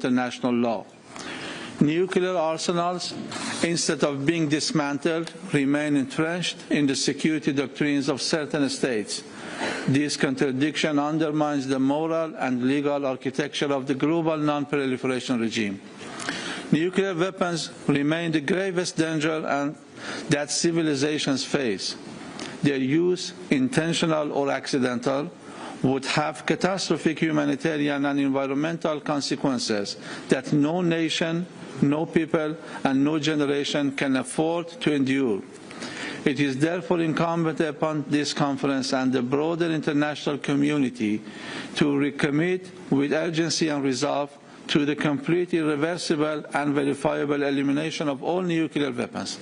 international law. Nuclear arsenals, instead of being dismantled, remain entrenched in the security doctrines of certain states. This contradiction undermines the moral and legal architecture of the global non-proliferation regime. Nuclear weapons remain the gravest danger that civilizations face. Their use, intentional or accidental, would have catastrophic humanitarian and environmental consequences that no nation, no people, and no generation can afford to endure. It is therefore incumbent upon this conference and the broader international community to recommit with urgency and resolve to the complete, irreversible, and verifiable elimination of all nuclear weapons.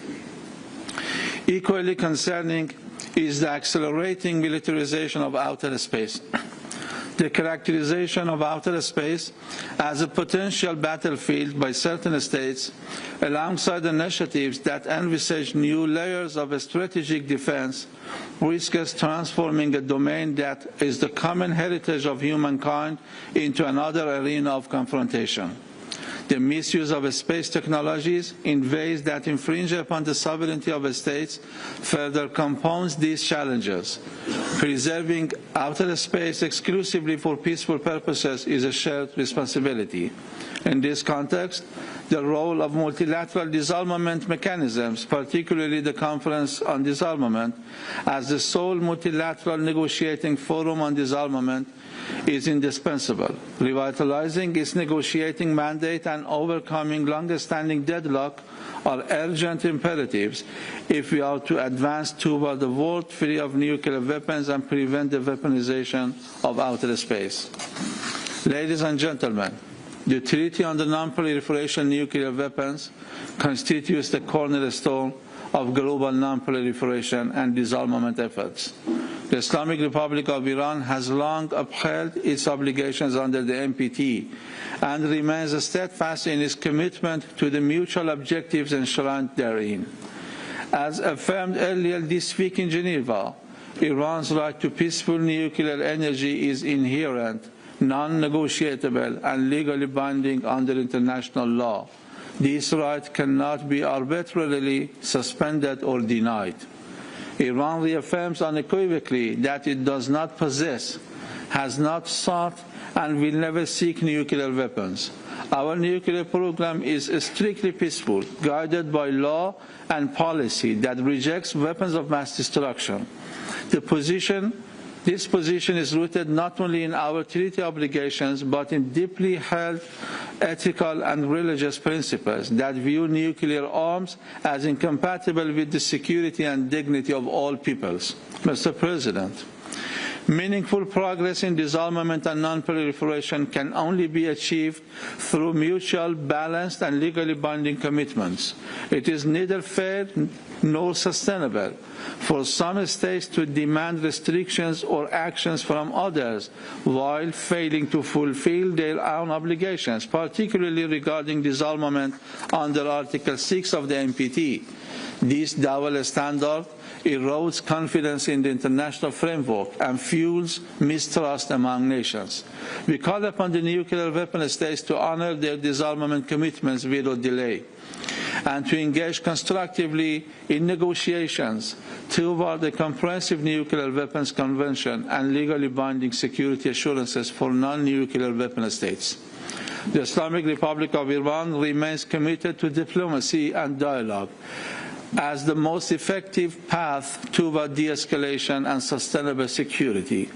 Equally concerning is the accelerating militarization of outer space. The characterization of outer space as a potential battlefield by certain states, alongside initiatives that envisage new layers of strategic defense, risks transforming a domain that is the common heritage of humankind into another arena of confrontation. The misuse of space technologies in ways that infringe upon the sovereignty of states further compounds these challenges. Preserving outer space exclusively for peaceful purposes is a shared responsibility. In this context, the role of multilateral disarmament mechanisms, particularly the Conference on Disarmament, as the sole multilateral negotiating forum on disarmament, is indispensable. Revitalizing its negotiating mandate and overcoming long-standing deadlock are urgent imperatives if we are to advance toward a world free of nuclear weapons and prevent the weaponization of outer space. Ladies and gentlemen, the Treaty on the Non-Proliferation of Nuclear Weapons constitutes the cornerstone of global non-proliferation and disarmament efforts. The Islamic Republic of Iran has long upheld its obligations under the NPT and remains steadfast in its commitment to the mutual objectives enshrined therein. As affirmed earlier this week in Geneva, Iran's right to peaceful nuclear energy is inherent, non-negotiable, and legally binding under international law. This right cannot be arbitrarily suspended or denied. Iran reaffirms unequivocally that it does not possess, has not sought, and will never seek nuclear weapons. Our nuclear program is strictly peaceful, guided by law and policy that rejects weapons of mass destruction. This position is rooted not only in our treaty obligations, but in deeply held ethical and religious principles that view nuclear arms as incompatible with the security and dignity of all peoples. Mr. President, meaningful progress in disarmament and non-proliferation can only be achieved through mutual, balanced, and legally binding commitments. It is neither fair nor sustainable for some states to demand restrictions or actions from others while failing to fulfill their own obligations, particularly regarding disarmament under Article 6 of the NPT. This double standard erodes confidence in the international framework and fuels mistrust among nations. We call upon the nuclear weapon states to honor their disarmament commitments without delay and to engage constructively in negotiations toward a comprehensive nuclear weapons convention and legally binding security assurances for non-nuclear weapon states. The Islamic Republic of Iran remains committed to diplomacy and dialogue as the most effective path toward de-escalation and sustainable security.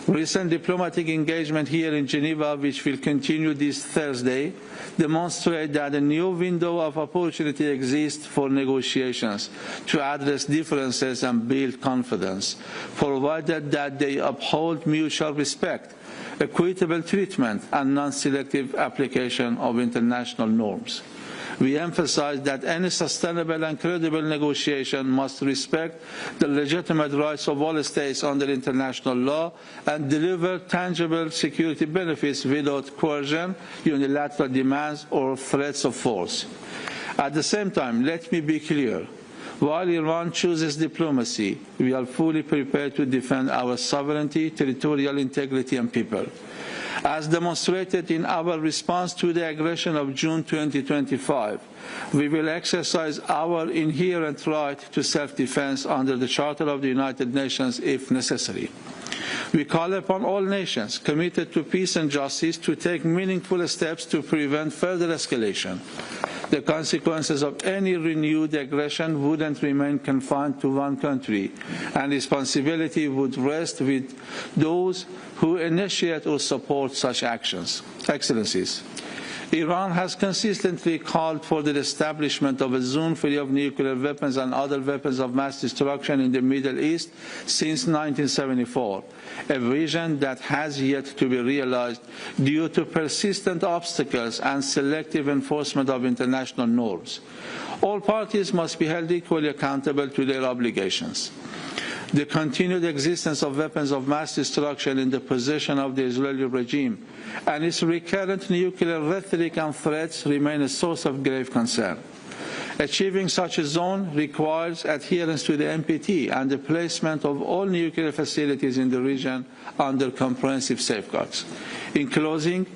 Recent diplomatic engagement here in Geneva, which will continue this Thursday, demonstrate that a new window of opportunity exists for negotiations to address differences and build confidence, provided that they uphold mutual respect, equitable treatment, and non-selective application of international norms. We emphasize that any sustainable and credible negotiation must respect the legitimate rights of all states under international law and deliver tangible security benefits without coercion, unilateral demands, or threats of force. At the same time, let me be clear. While Iran chooses diplomacy, we are fully prepared to defend our sovereignty, territorial integrity, and people. As demonstrated in our response to the aggression of June 2025, we will exercise our inherent right to self-defense under the Charter of the United Nations if necessary. We call upon all nations committed to peace and justice to take meaningful steps to prevent further escalation. The consequences of any renewed aggression wouldn't remain confined to one country, and responsibility would rest with those who initiate or support such actions. Excellencies, Iran has consistently called for the establishment of a zone free of nuclear weapons and other weapons of mass destruction in the Middle East since 1974, a vision that has yet to be realized due to persistent obstacles and selective enforcement of international norms. All parties must be held equally accountable to their obligations. The continued existence of weapons of mass destruction in the possession of the Israeli regime and its recurrent nuclear rhetoric and threats remain a source of grave concern. Achieving such a zone requires adherence to the NPT and the placement of all nuclear facilities in the region under comprehensive safeguards. In closing,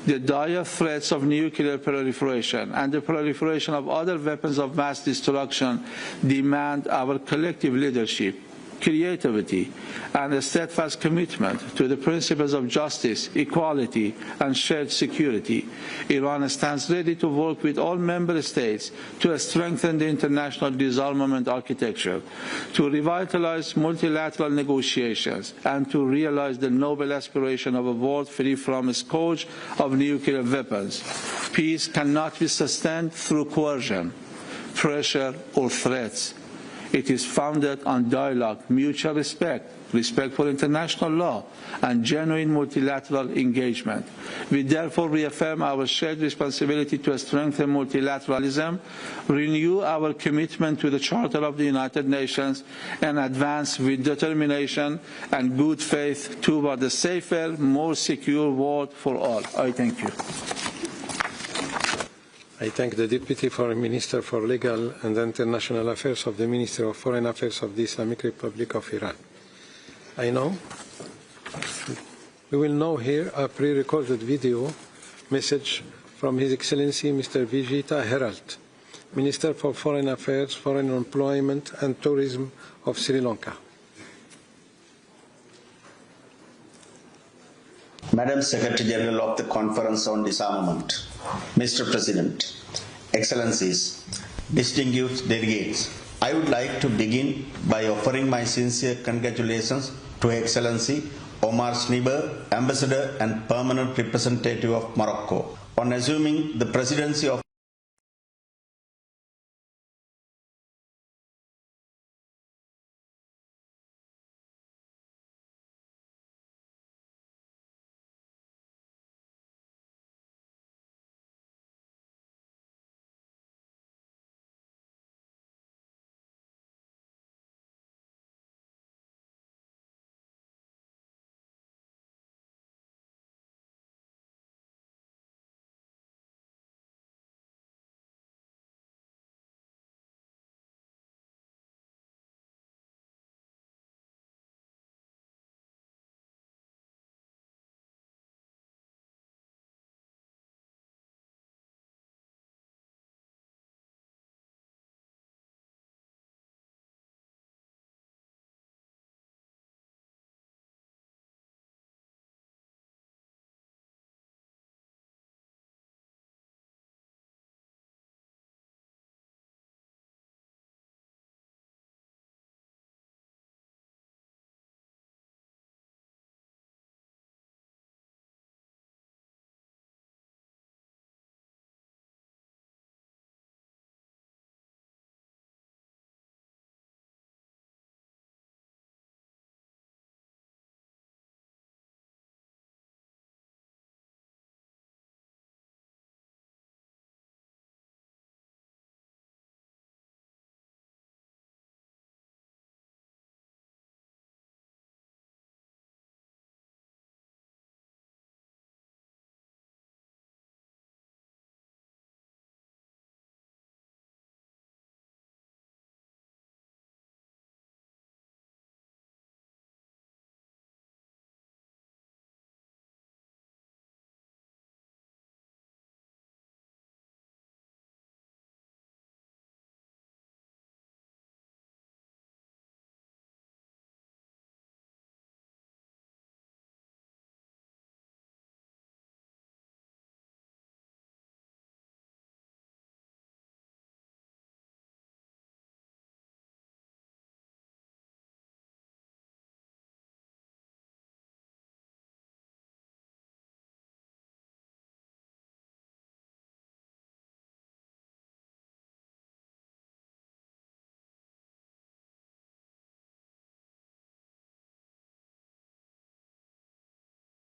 the dire threats of nuclear proliferation and the proliferation of other weapons of mass destruction demand our collective leadership, creativity, and a steadfast commitment to the principles of justice, equality, and shared security. Iran stands ready to work with all member states to strengthen the international disarmament architecture, to revitalize multilateral negotiations, and to realize the noble aspiration of a world free from a scourge of nuclear weapons. Peace cannot be sustained through coercion, pressure, or threats. It is founded on dialogue, mutual respect, respect for international law, and genuine multilateral engagement. We therefore reaffirm our shared responsibility to strengthen multilateralism, renew our commitment to the Charter of the United Nations, and advance with determination and good faith toward a safer, more secure world for all. I thank you. I thank the Deputy Foreign Minister for Legal and International Affairs of the Ministry of Foreign Affairs of the Islamic Republic of Iran. We will now hear a pre-recorded video message from His Excellency Mr. Vijita Herald, Minister for Foreign Affairs, Foreign Employment and Tourism of Sri Lanka. Madam Secretary General of the Conference on Disarmament, Mr. President, Excellencies, distinguished delegates, I would like to begin by offering my sincere congratulations to Her Excellency Omar Schneeber, Ambassador and Permanent Representative of Morocco, on assuming the presidency of